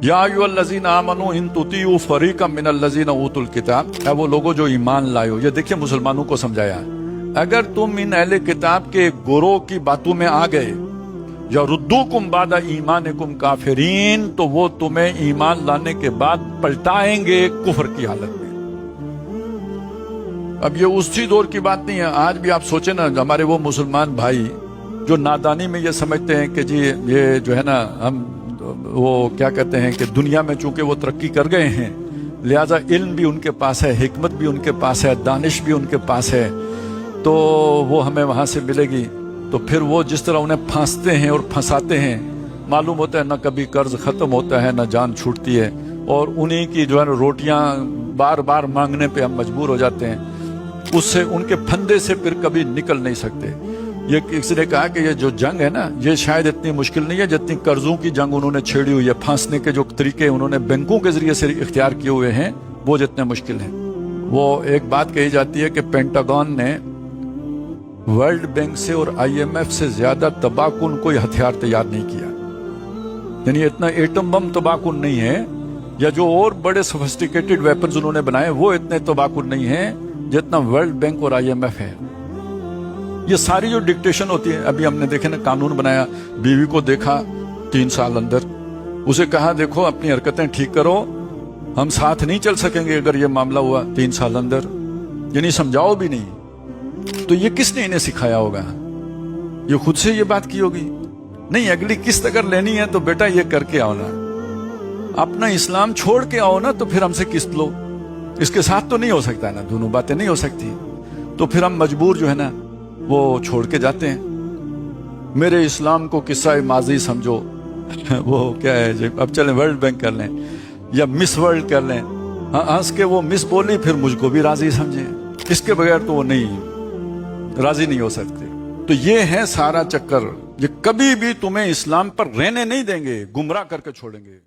या अय्युहल्लज़ीना आमनू इन तुतीउ फरीक़म मिनल्लज़ीना ऊतुल किताब, है वो लोगों जो ईमान लायो। ये देखिए मुसलमानों को समझाया, अगर तुम इन अहले किताब के गुरोह की बातों में आ गए, या रुद्दूकुम बादा ईमानिकुम काफिरीन, तो वो तुम्हें ईमान लाने के बाद पलटाएंगे कुफ्र की हालत में। अब ये उसी दौर की बात नहीं है। आज भी आप सोचें ना, हमारे वो मुसलमान भाई जो नादानी में ये समझते हैं कि जी ये जो है ना, हम वो क्या कहते हैं कि दुनिया में चूंकि वो तरक्की कर गए हैं, लिहाजा इल्म भी उनके पास है, हिकमत भी उनके पास है, दानिश भी उनके पास है, तो वो हमें वहां से मिलेगी। तो फिर वो जिस तरह उन्हें फांसते हैं और फंसाते हैं, मालूम होता है ना कभी कर्ज खत्म होता है ना जान छूटती है, और उन्हीं की जो है ना रोटियां बार बार मांगने पे हम मजबूर हो जाते हैं। उससे उनके फंदे से फिर कभी निकल नहीं सकते। ये किसी ने कहा कि ये जो जंग है ना, ये शायद इतनी मुश्किल नहीं है जितनी कर्जों की जंग उन्होंने छेड़ी हुई है। फांसने के जो तरीके उन्होंने बैंकों के जरिए से इख्तियार किए हुए हैं, वो जितने मुश्किल हैं। वो एक बात कही जाती है कि पेंटागन ने वर्ल्ड बैंक से और IMF से ज्यादा तबाहकुन कोई हथियार तैयार नहीं किया। यानी इतना एटम बम तबाहकुन नहीं है, या जो और बड़े सोफिस्टिकेटेड वेपन्स उन्होंने बनाए वो इतने तबाहकुन नहीं है जितना वर्ल्ड बैंक और IMF है। ये सारी जो डिक्टेशन होती है, अभी हमने देखे ना कानून बनाया, बीवी को देखा 3 साल अंदर, उसे कहा देखो अपनी हरकतें ठीक करो, हम साथ नहीं चल सकेंगे अगर ये मामला हुआ 3 साल अंदर, यानी समझाओ भी नहीं। तो ये किसने इन्हें सिखाया होगा? ये खुद से ये बात की होगी? नहीं, अगली किस्त अगर लेनी है तो बेटा ये करके आओ ना, अपना इस्लाम छोड़ के आओ ना, तो फिर हमसे किस्त लो। इसके साथ तो नहीं हो सकता है ना, दोनों बातें नहीं हो सकती। तो फिर हम मजबूर जो है ना वो छोड़ के जाते हैं। मेरे इस्लाम को किस्सा माजी समझो वो क्या है, अब चलें वर्ल्ड बैंक कर लें या मिस वर्ल्ड कर लें, हंस के वो मिस बोली फिर मुझको भी राजी समझें, इसके बगैर तो वो नहीं राजी नहीं हो सकते। तो ये है सारा चक्कर। ये कभी भी तुम्हें इस्लाम पर रहने नहीं देंगे, गुमराह करके छोड़ेंगे।